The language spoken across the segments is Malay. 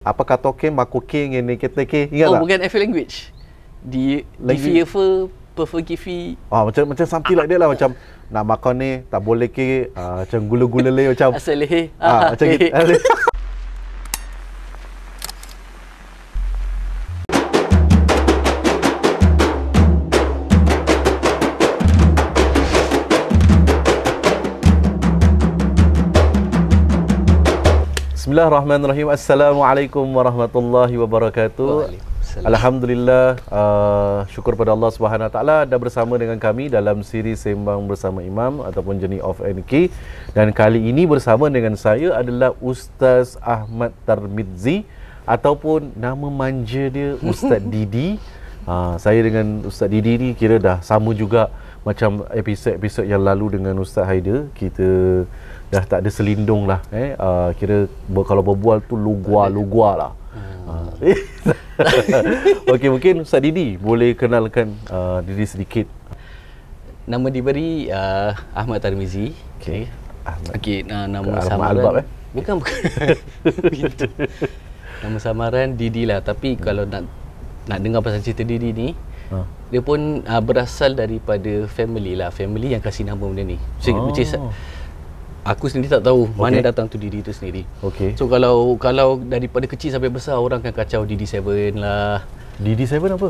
Apakah token makoking yang kita ke? Ingat tak? Bukan FL language. Di fever perforgifi. Macam something like that lah, macam nak makan ni tak boleh ke, macam gula-gula le macam asal lehe. Macam gitu. Bismillahirrahmanirrahim. Assalamualaikum warahmatullahi wabarakatuh. Alhamdulillah, syukur pada Allah Subhanahu Wa Taala dah bersama dengan kami dalam siri Sembang Bersama Imam ataupun Journey of NK. Dan kali ini bersama dengan saya adalah Ustaz Ahmad Tarmidzi ataupun nama manja dia Ustaz Didi. Saya dengan Ustaz Didi ni kira dah sama juga macam episod-episod yang lalu dengan Ustaz Haider. Kita dah tak ada selindung lah, kira kalau berbual tu lugua lah. Okey, mungkin Ustaz Didi boleh kenalkan diri sedikit. Nama diberi Ahmad Tarmizi. Okey. Okey, nama samaran bukan. Nama samaran Didi lah, tapi kalau nak dengar pasal cerita Didi ni, dia pun berasal daripada family yang kasih nama benda ni. Aku sendiri tak tahu mana datang tu Didi tu sendiri. So kalau daripada kecil sampai besar orang akan kacau Didi7 lah. Didi7 apa?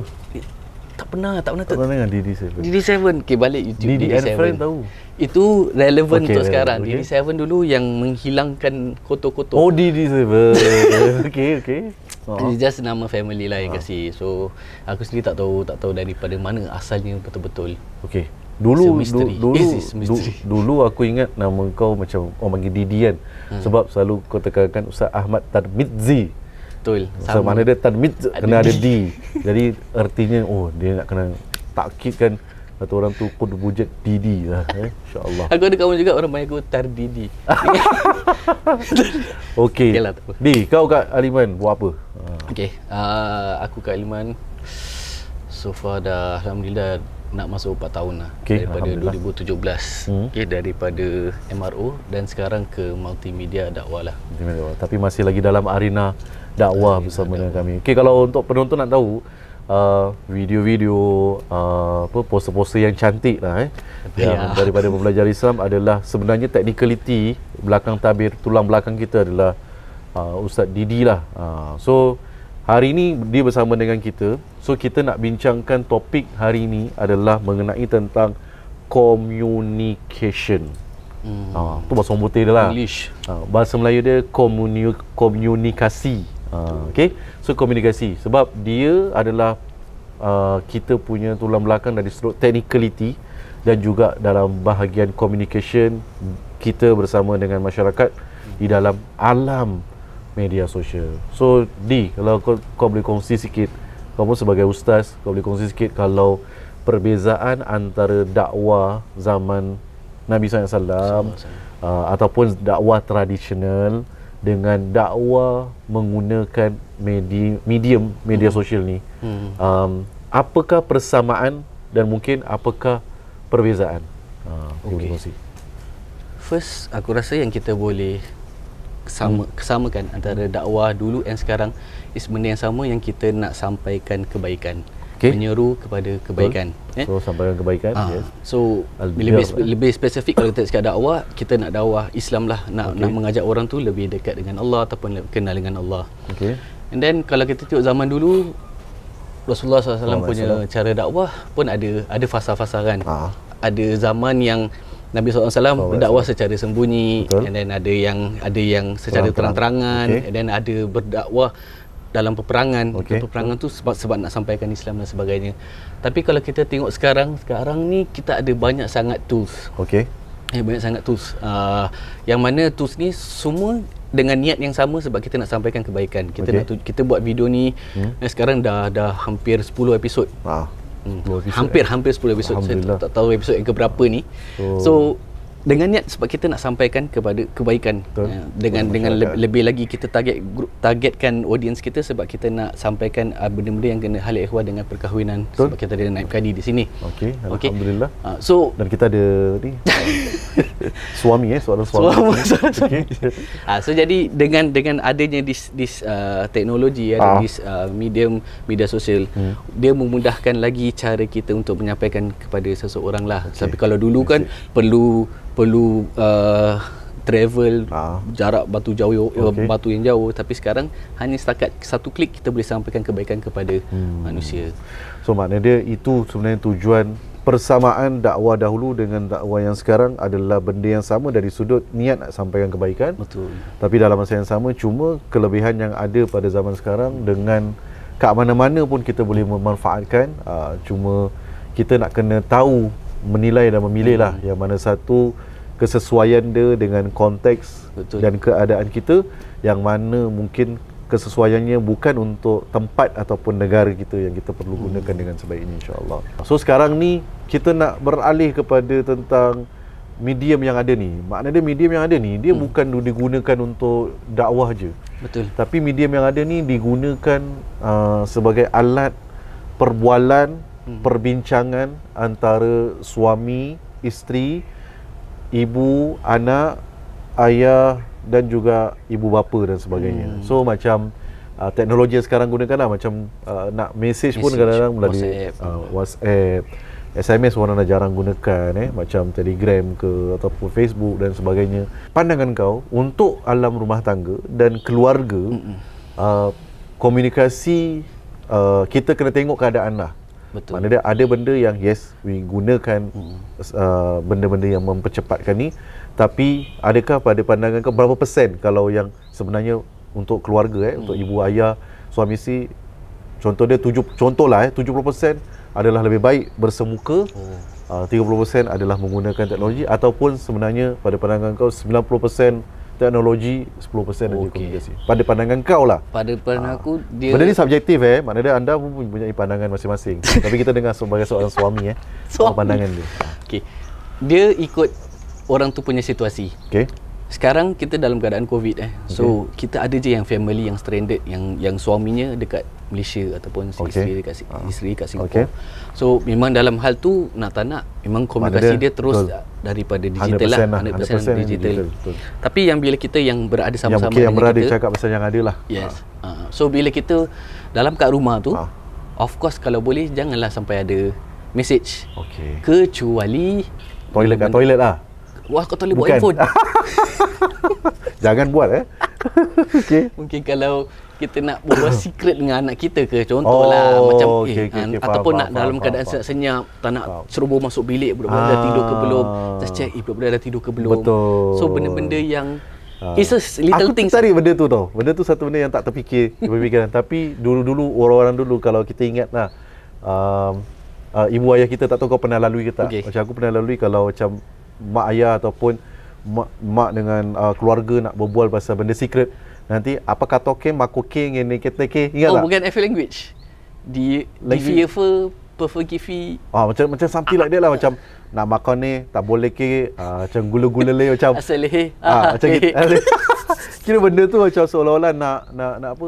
Tak pernah dengar Didi7. Didi7, balik YouTube Didi and Friend tahu. Itu relevan untuk sekarang. Didi7 dulu yang menghilangkan kotor-kotor. Oh, Didi7. Okey. It's just nama family lah yang kasih. So aku sendiri tak tahu daripada mana asalnya betul-betul. Okey. Dulu aku ingat nama kau macam orang panggil Didi kan. Sebab selalu kau tekankan Ustaz Ahmad Tarmidzi. Betul. So mana dia Tarmidz kena ada D. Jadi artinya dia nak kena takkidkan satu orang tu kod wujud Didi lah, insya-Allah. Aku ada kawan juga orang panggil aku Tardidi. Okey. Di, kau kat Aliman buat apa? Okey, aku kat Aliman so far dah alhamdulillah nak masuk 4 tahun lah, daripada 2017. Daripada MRO dan sekarang ke multimedia dakwah lah. Tapi masih lagi dalam arena dakwah bersama dengan kami. Okey, kalau untuk penonton nak tahu video-video poster-poster yang cantik lah yang daripada mempelajari Islam adalah sebenarnya technicality belakang tabir tulang belakang kita adalah Ustaz Didi lah. So hari ini dia bersama dengan kita. So kita nak bincangkan topik hari ini adalah mengenai tentang communication. Tu bahasa orang putih dia lah. English. Bahasa Melayu dia komunikasi. Okay. So komunikasi sebab dia adalah kita punya tulang belakang dari sudut technicality dan juga dalam bahagian communication kita bersama dengan masyarakat di dalam alam media sosial. So kalau kau boleh kongsi sikit, kau pun sebagai ustaz, kau boleh kongsi sikit kalau perbezaan antara dakwah zaman Nabi SAW ataupun dakwah tradisional dengan dakwah menggunakan medium media sosial ni. Apakah persamaan dan mungkin apakah perbezaan? First, aku rasa yang kita boleh kesamakan antara dakwah dulu dan sekarang is benda yang sama, yang kita nak sampaikan kebaikan, menyeru kepada kebaikan. So sampaikan kebaikan. Yes. So lebih spesifik kalau kita cakap dakwah, kita nak dakwah Islam lah, nak mengajak orang tu lebih dekat dengan Allah ataupun kenal dengan Allah. And then kalau kita tengok zaman dulu, Rasulullah SAW punya cara dakwah pun ada fasa-fasa kan. Ada zaman yang Nabi SAW berdakwah secara sembunyi, and then ada yang secara terang-terangan, and then ada berdakwah dalam peperangan. Peperangan tu sebab nak sampaikan Islam dan sebagainya. Tapi kalau kita tengok sekarang ni kita ada banyak sangat tools. Banyak sangat tools. Yang mana tools ni semua dengan niat yang sama, sebab kita nak sampaikan kebaikan. Kita buat video ni sekarang dah hampir 10 episod. Hampir 10 episod. Saya tak tahu episod yang keberapa ni. So dengan niat sebab kita nak sampaikan kepada kebaikan. Dengan lebih lagi kita targetkan audience kita sebab kita nak sampaikan benda-benda yang kena hal ehwal dengan perkahwinan. Sebab kita ada naib kadi di sini. Okey, alhamdulillah. Dan kita ada ni suami soalan suami. Okay. So jadi dengan adanya this teknologi this media sosial, dia memudahkan lagi cara kita untuk menyampaikan kepada seseorang lah. Tapi kalau dulu kan perlu travel jarak batu yang jauh, tapi sekarang hanya setakat satu klik kita boleh sampaikan kebaikan kepada manusia. So maknanya dia itu sebenarnya tujuan persamaan dakwah dahulu dengan dakwah yang sekarang adalah benda yang sama dari sudut niat nak sampaikan kebaikan. Betul. Tapi dalam masa yang sama cuma kelebihan yang ada pada zaman sekarang dengan kat mana-mana pun kita boleh memanfaatkan, cuma kita nak kena tahu menilai dan memilih lah yang mana satu kesesuaian dia dengan konteks. Betul. Dan keadaan kita, yang mana mungkin kesesuaiannya bukan untuk tempat ataupun negara kita yang kita perlu gunakan dengan sebaik ini, insya-Allah. So sekarang ni kita nak beralih kepada tentang medium yang ada ni. Maknanya medium yang ada ni dia bukan digunakan untuk dakwah je. Betul. Tapi medium yang ada ni digunakan sebagai alat perbualan, perbincangan antara suami, isteri, ibu, anak, ayah dan juga ibu bapa dan sebagainya. So macam teknologi yang sekarang gunakan lah, macam nak message pun kadang-kadang melalui WhatsApp, SMS orang dah jarang gunakan, macam Telegram ke ataupun Facebook dan sebagainya. Pandangan kau untuk alam rumah tangga dan keluarga, komunikasi, kita kena tengok keadaan lah. Betul. Maknanya ada benda yang we gunakan benda-benda yang mempercepatkan ni, tapi adakah pada pandangan kau berapa persen kalau yang sebenarnya untuk keluarga, untuk ibu ayah, suami isteri, contoh dia 70% adalah lebih baik bersemuka, 30% adalah menggunakan teknologi, ataupun sebenarnya pada pandangan kau 90% teknologi, 10% dan komunikasi. Pada pandangan kau lah. Pada pandangan aku, dia... Benda ni subjektif maknanya anda pun punya pandangan masing-masing. Tapi kita dengar sebagai seorang suami pandangan dia. Okey. Dia ikut orang tu punya situasi. Okey. Sekarang kita dalam keadaan COVID So kita ada je yang family yang stranded, yang suaminya dekat Malaysia ataupun isteri dekat Singapura. So memang dalam hal tu nak tak nak memang komunikasi dia terus daripada digital 100% digital. Tapi yang bila kita yang berada sama-sama yang berada kita, cakap pasal yang ada lah. Yes. So bila kita dalam kat rumah tu, of course kalau boleh janganlah sampai ada message. Kecuali toilet kat toilet lah. Wah, kau tak boleh buat handphone. Jangan buat Mungkin kalau kita nak berbual secret dengan anak kita ke, contohlah macam ataupun nak dalam keadaan senyap, tak nak ceroboh masuk bilik budak-budak dah tidur ke belum, just check budak-budak dah tidur ke belum. Betul. So benda-benda yang it's a little things. Aku tertarik benda tu tau. Benda tu satu benda yang tak terfikir berfikiran. Tapi dulu-dulu orang-orang dulu kalau kita ingat lah, ibu ayah kita, tak tahu kau pernah lalui ke tak. Macam aku pernah lalui, kalau macam mak ayah ataupun mak dengan keluarga nak berbual pasal benda secret, nanti apa kata ke makoke ngene kete ke, ingat tak? Bukan FL language. Di perforgive. Macam something like that lah, macam nak makan ni tak boleh ke, macam gula-gula le macam asal macam gitu. Kira benda tu macam seolah-olah nak apa,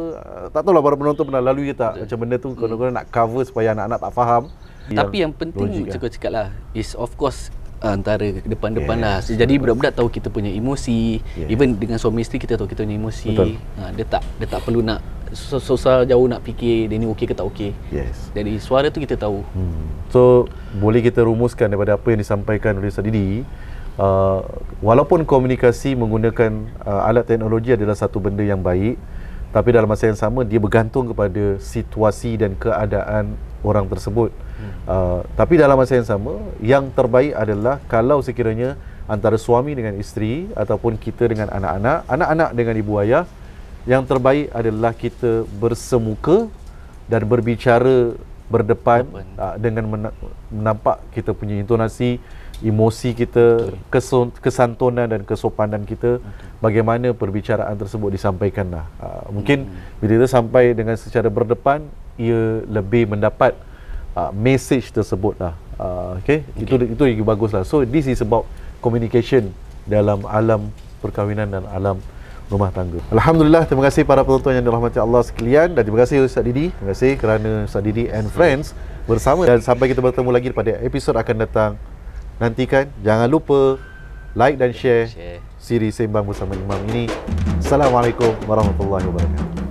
tak tahulah para penonton pernah lalui ke tak. Macam benda tu kadang-kadang nak cover supaya anak-anak tak faham. Tapi yang penting cakap lah is of course antara depan-depan lah. Jadi budak-budak tahu kita punya emosi. Even dengan suami isteri kita tahu kita punya emosi. Dia tak perlu nak susah jauh nak fikir dia ni okey ke tak okey. Jadi suara tu kita tahu. So boleh kita rumuskan daripada apa yang disampaikan oleh Ustaz Didi, walaupun komunikasi menggunakan alat teknologi adalah satu benda yang baik, tapi dalam masa yang sama dia bergantung kepada situasi dan keadaan orang tersebut. Tapi dalam masa yang sama, yang terbaik adalah kalau sekiranya antara suami dengan isteri ataupun kita dengan anak-anak dengan ibu ayah, yang terbaik adalah kita bersemuka dan berbicara berdepan, dengan menampak kita punya intonasi, emosi kita, kesantunan dan kesopanan kita, bagaimana perbicaraan tersebut disampaikan lah. Mungkin bila kita sampai dengan secara berdepan, ia lebih mendapat message tersebut lah. Itu lagi bagus lah. So this is about communication dalam alam perkahwinan dan alam rumah tangga. Alhamdulillah, terima kasih para penonton yang dirahmati Allah sekalian, dan terima kasih Ustaz Didi. Terima kasih kerana Ustaz Didi and friends bersama, dan sampai kita bertemu lagi pada episod akan datang. Nantikan, jangan lupa like dan share siri Sembang Bersama Imam ini. Assalamualaikum warahmatullahi wabarakatuh.